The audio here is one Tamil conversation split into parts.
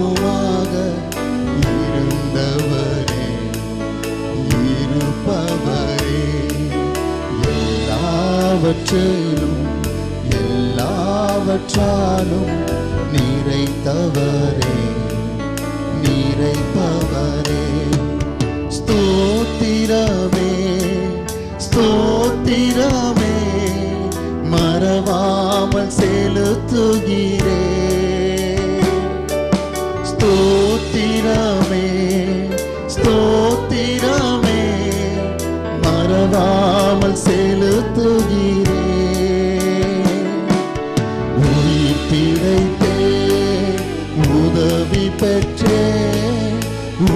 என்றுமாக இருந்தவரே, இருப்பவரே, எல்லாவற்றிலும் எல்லாவற்றாலும் நிறைத்தவரே, நிறைப்பவரே. ஸ்தோத்திரமே ஸ்தோத்திரமே மறவாமல் செலுத்துகிறே. ஸ்தோத்திரமே ஸ்தோத்திரமே மறவாமல் செலுத்துகிறே. உயிர் பிழைத்தே உதவி பெற்றே,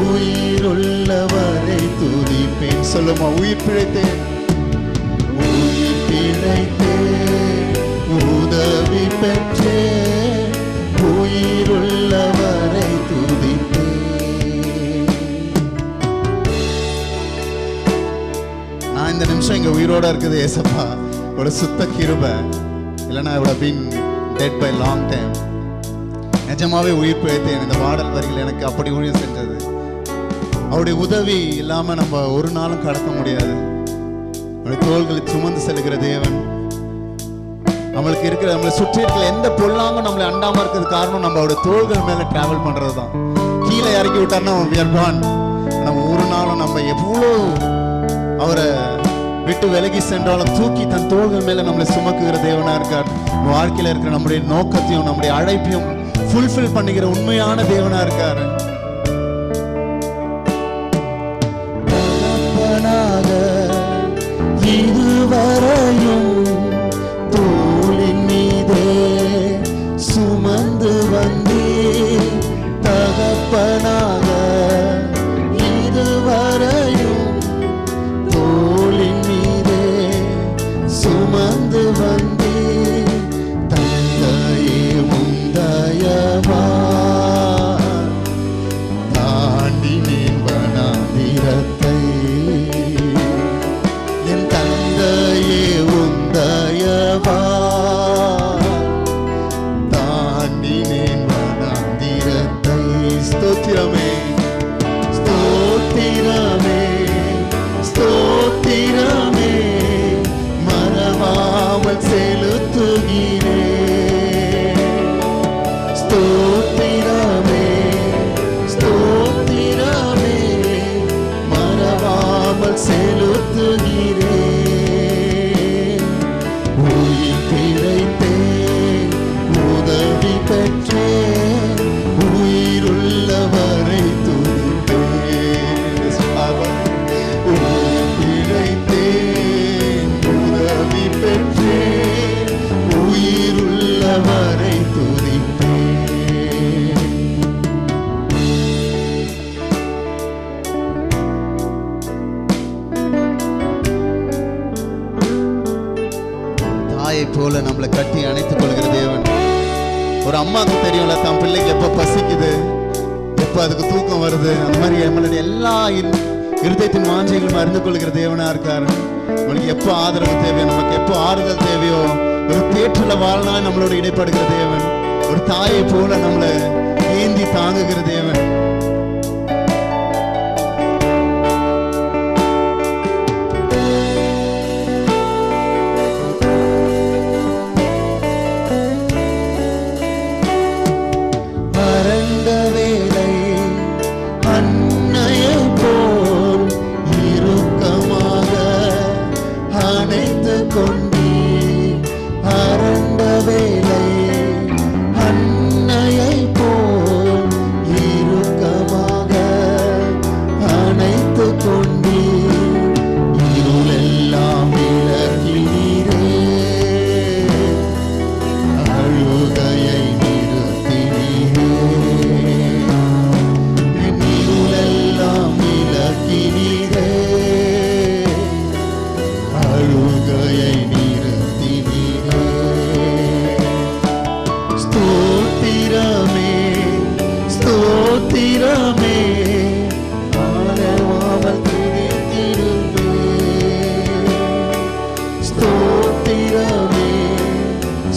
உயிருள்ளவரை துதிப்பேன். சொல்லுமா, உயிர் பிழைத்தேன், உயிர் பிழைத்தேன், உதவி பெற்றேன், உயிருள்ளவரை துதிப்பேன். நான் இந்த நிமிஷம் இங்க உயிரோட இருக்குது ஏசப்பா ஒரு சுத்த கிருபை, இல்லைன்னா I would have been dead by long time. நிஜமாவே உயிர் பிழைத்தேன். இந்த பாடல் வரிகள் எனக்கு அப்படி ஊழியம் செஞ்சது. அவருடைய உதவி இல்லாம நம்ம ஒரு நாளும் கடக்க முடியாது. அவருடைய தோள்களை சுமந்து செல்கிற தேவன், நம்மளுக்கு இருக்கிற நம்மளை சுற்றி இருக்கிற எந்த பொல்லாங்கும் நம்மளை அண்டாம இருக்கிறது காரணம் நம்ம அவருடைய தோள்கள் மேல டிராவல் பண்றது தான். கீழே இறக்கி விட்டார்னா நம்ம ஒரு நாளும் நம்ம எவ்வளோ அவரை விட்டு விலகி சென்றாலும் தூக்கி தன் தோள்கள் மேல நம்மளை சுமக்குகிற தேவனா இருக்கார். வாழ்க்கையில இருக்கிற நம்முடைய நோக்கத்தையும் நம்முடைய அழைப்பையும் ஃபுல்ஃபில் பண்ணுகிற உண்மையான தேவனா இருக்காரு. இதுவரையும் தோளின் மீதே சுமந்து வந்தே தகப்பனாக, இதுவரையும் தோளின் மீதே சுமந்து வந்தே தந்தையே முந்தயவா தாண்டினேன் வனாந்திரத்தை. என் தந்தையே உந்தயவா தாண்டினேன் வனாந்திரத்தை. ஸ்தோத்திரமே ஸ்தோத்திரமே ஸ்தோத்திரமே மறவாமல் செலுத்துகிறேன். ஸ்தோத்திரமே ஸ்தோத்திரமே மறவாமல் செலுத்துகிறேன். உயிர் பிழைத்தேன், உதவி பெற்றேன், உயிருள்ளவரை துதிப்பேன். உயிர் பிழைத்தேன், உதவி பெற்றேன், உயிருள்ளவரை துதிப்பேன். தாயை போல நம்மளை கட்டி அணைத்துக் கொள்கிற தேவன். ஒரு அம்மாவுக்கு தெரியும்ல தன் பிள்ளைக்கு எப்ப பசிக்குது, எப்ப அதுக்கு தூக்கம் வருது, அந்த மாதிரி நம்மளுடைய எல்லா இருதயத்தின் வாஞ்சைகளும் அறிந்து கொள்கிற தேவனா இருக்காரு. நம்மளுக்கு எப்போ ஆதரவு தேவையோ, நமக்கு எப்போ ஆறுதல் தேவையோ, ஒரு தேற்றல வாழ்நாள் நம்மளோட இடைப்படுகிற தேவன். ஒரு தாயை போல நம்மளை ஏந்தி தாங்குகிற தேவன்.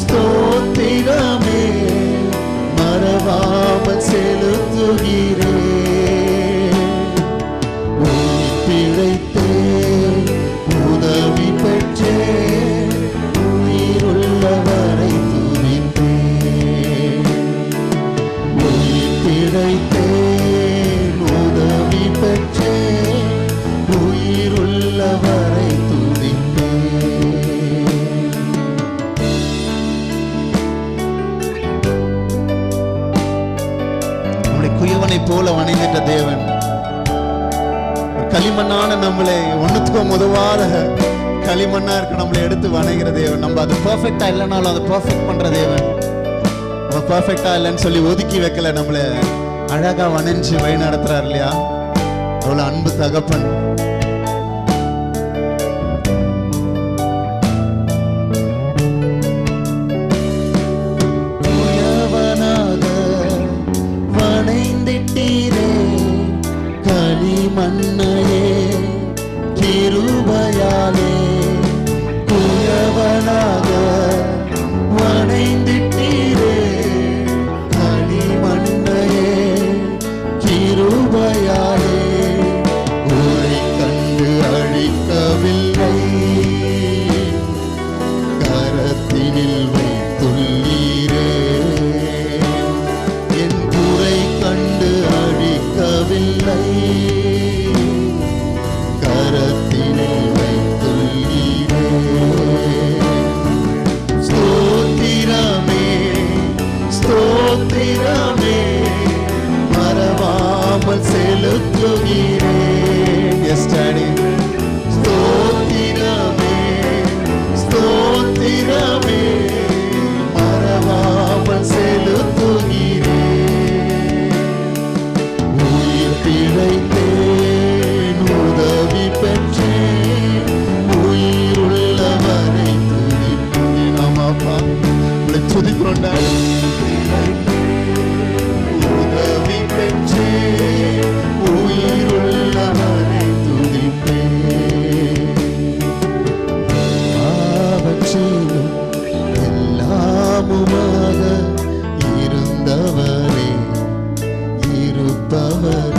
ஸ்தோத்திரமே மறவாமல் செலுத்த செலுத்துகிறேன். உயிர் பிழைத்தேன், உதவி பெற்றேன், உயிருள்ளவரை துதிப்பேன். உயிர் பிழைத்தேன், உதவி பெற்றேன், உயிருள்ளவரை துதிப்பேன். நம்முடைய குயவனை போல வணைந்திட்ட தேவன், களிமண்ணான நம்மளை ஒண்ணுத்துக்கும் உதவாத களிமண்ணா இருக்க நம்மளை எடுத்து வணைகிற தேவன். நம்ம அது பெர்ஃபெக்டா இல்லைனாலும் அதை பெர்ஃபெக்ட் பண்ற தேவன். நம்ம பெர்ஃபெக்டா இல்லைன்னு சொல்லி ஒதுக்கி வைக்கல, நம்மளை அழகா வணைஞ்சு வழி நடத்துறாரு இல்லையா? அவ்வளவு அன்பு தகப்பன். வணைந்திட்டீரே களிமண்ணையே கிருபையாலே, குயவனாக வணைந்திட்டீரே களிமண்ணையே கிருபையாலே, உரை கண்டு அழிக்கவில்லை, கரத்தினில் வைத்துள்ளீரே. என் குறை கண்டு அழிக்கவில்லை, கரத்தினில் வைத்துள்ளீரே. ஸ்தோத்திரமே ஸ்தோத்திரமே மறவாமல் செலுத்துகிறேன். Yes daddy. ஸ்தோத்திரமே ஸ்தோத்திரமே மறவாமல் செலுத்துகிறேன். உயிர் பிழைத்தேன், உதவி பெற்றேன், உயிருள்ளவரை துதிப்பேன். ஆமாப்பா, உங்களை துதிக்கிறோண்டா. உதவி பெற்றேன், உயிருள்ளவரை துதிப்பேன். அவற்றிலும் எல்லாமுமாக இருந்தவரே, இருப்பவர்